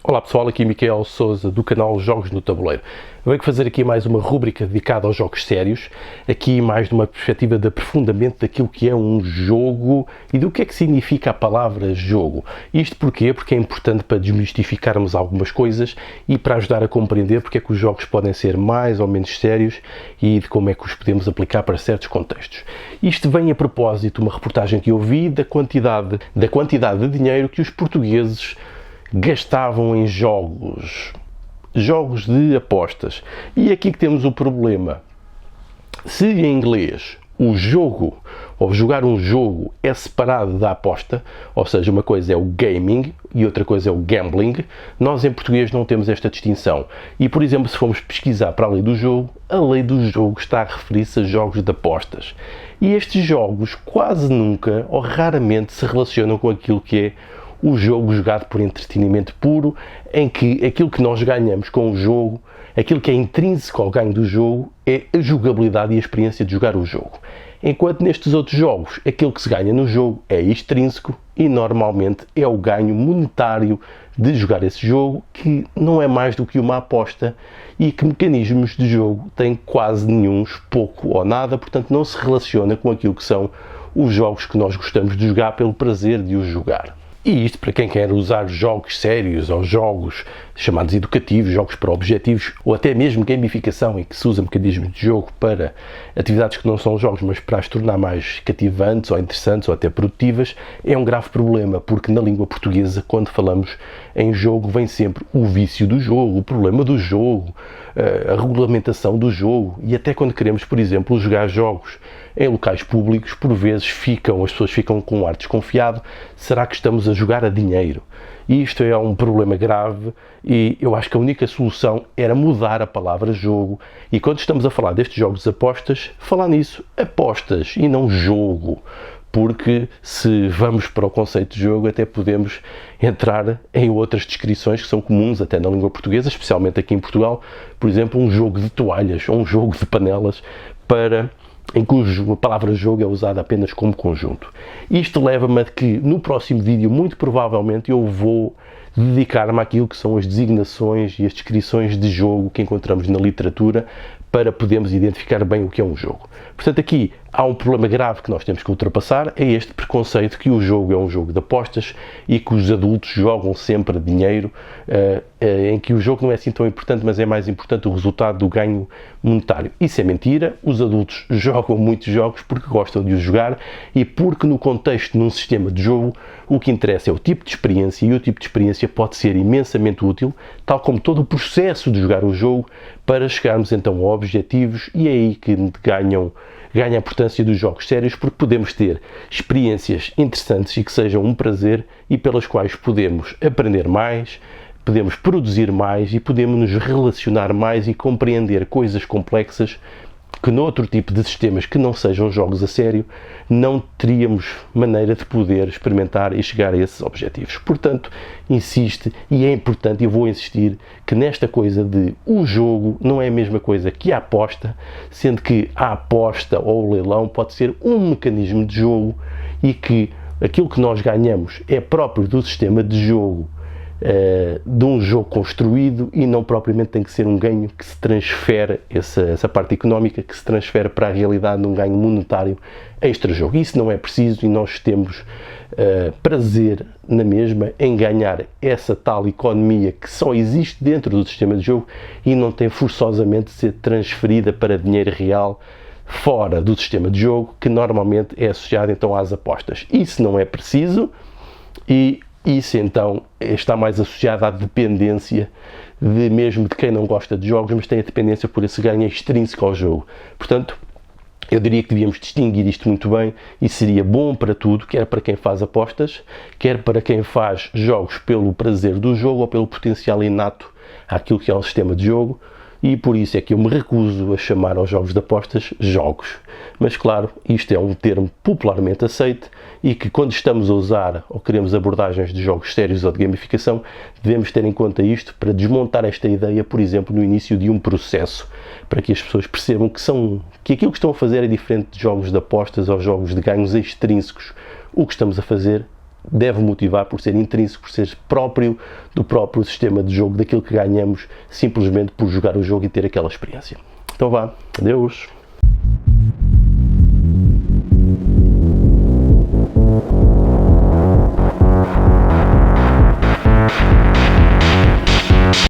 Olá pessoal, aqui Miquel Sousa do canal Jogos no Tabuleiro. Venho fazer aqui mais uma rúbrica dedicada aos jogos sérios, aqui mais numa perspectiva de aprofundamento daquilo que é um jogo e do que é que significa a palavra jogo. Isto porquê? Porque é importante para desmistificarmos algumas coisas e para ajudar a compreender porque é que os jogos podem ser mais ou menos sérios e de como é que os podemos aplicar para certos contextos. Isto vem a propósito de uma reportagem que eu vi da quantidade de dinheiro que os portugueses gastavam em jogos de apostas. E aqui que temos o problema. Se em inglês o jogo, ou jogar um jogo, é separado da aposta, ou seja, uma coisa é o gaming e outra coisa é o gambling, nós em português não temos esta distinção. E, por exemplo, se formos pesquisar para a lei do jogo, a lei do jogo está a referir-se a jogos de apostas. E estes jogos quase nunca ou raramente se relacionam com aquilo que é o jogo jogado por entretenimento puro, em que aquilo que nós ganhamos com o jogo, aquilo que é intrínseco ao ganho do jogo, é a jogabilidade e a experiência de jogar o jogo. Enquanto nestes outros jogos, aquilo que se ganha no jogo é extrínseco e normalmente é o ganho monetário de jogar esse jogo, que não é mais do que uma aposta e que mecanismos de jogo têm quase nenhuns, pouco ou nada, portanto não se relaciona com aquilo que são os jogos que nós gostamos de jogar pelo prazer de os jogar. E isto para quem quer usar jogos sérios ou jogos chamados educativos, jogos para objetivos ou até mesmo gamificação em que se usa mecanismos de jogo para atividades que não são jogos, mas para as tornar mais cativantes ou interessantes ou até produtivas, é um grave problema, porque na língua portuguesa, quando falamos em jogo, vem sempre o vício do jogo, o problema do jogo, a regulamentação do jogo, e até quando queremos, por exemplo, jogar jogos em locais públicos, por vezes as pessoas ficam com um ar desconfiado, será que estamos a jogar a dinheiro? E isto é um problema grave e eu acho que a única solução era mudar a palavra jogo e quando estamos a falar destes jogos de apostas, falar nisso, apostas e não jogo, porque se vamos para o conceito de jogo até podemos entrar em outras descrições que são comuns até na língua portuguesa, especialmente aqui em Portugal, por exemplo, um jogo de toalhas ou um jogo de panelas em cujo a palavra jogo é usada apenas como conjunto. Isto leva-me a que no próximo vídeo, muito provavelmente, eu vou dedicar-me àquilo que são as designações e as descrições de jogo que encontramos na literatura para podermos identificar bem o que é um jogo. Portanto, aqui há um problema grave que nós temos que ultrapassar, é este preconceito que o jogo é um jogo de apostas e que os adultos jogam sempre dinheiro, em que o jogo não é assim tão importante, mas é mais importante o resultado do ganho monetário. Isso é mentira, os adultos jogam muitos jogos porque gostam de os jogar e porque no contexto, num sistema de jogo, o que interessa é o tipo de experiência e o tipo de experiência pode ser imensamente útil, tal como todo o processo de jogar o jogo, para chegarmos então a objetivos e é aí que ganha a importância dos jogos sérios, porque podemos ter experiências interessantes e que sejam um prazer e pelas quais podemos aprender mais, podemos produzir mais e podemos nos relacionar mais e compreender coisas complexas que noutro tipo de sistemas que não sejam jogos a sério não teríamos maneira de poder experimentar e chegar a esses objetivos. Portanto, insiste e é importante, eu vou insistir, que nesta coisa de o jogo não é a mesma coisa que a aposta, sendo que a aposta ou o leilão pode ser um mecanismo de jogo e que aquilo que nós ganhamos é próprio do sistema de jogo, de um jogo construído e não propriamente tem que ser um ganho que se transfere, essa parte económica que se transfere para a realidade de um ganho monetário extra-jogo. Isso não é preciso e nós temos prazer na mesma em ganhar essa tal economia que só existe dentro do sistema de jogo e não tem forçosamente de ser transferida para dinheiro real fora do sistema de jogo, que normalmente é associado então às apostas. Isso não é preciso e isso então está mais associado à dependência mesmo de quem não gosta de jogos, mas tem a dependência por esse ganho extrínseco ao jogo. Portanto, eu diria que devíamos distinguir isto muito bem e seria bom para tudo, quer para quem faz apostas, quer para quem faz jogos pelo prazer do jogo ou pelo potencial inato àquilo que é um sistema de jogo. E por isso é que eu me recuso a chamar aos jogos de apostas jogos. Mas claro, isto é um termo popularmente aceito e que quando estamos a usar ou queremos abordagens de jogos sérios ou de gamificação, devemos ter em conta isto para desmontar esta ideia, por exemplo, no início de um processo, para que as pessoas percebam que aquilo que estão a fazer é diferente de jogos de apostas ou jogos de ganhos extrínsecos. O que estamos a fazer deve motivar por ser intrínseco, por ser próprio do próprio sistema de jogo, daquilo que ganhamos simplesmente por jogar o jogo e ter aquela experiência. Então vá, adeus!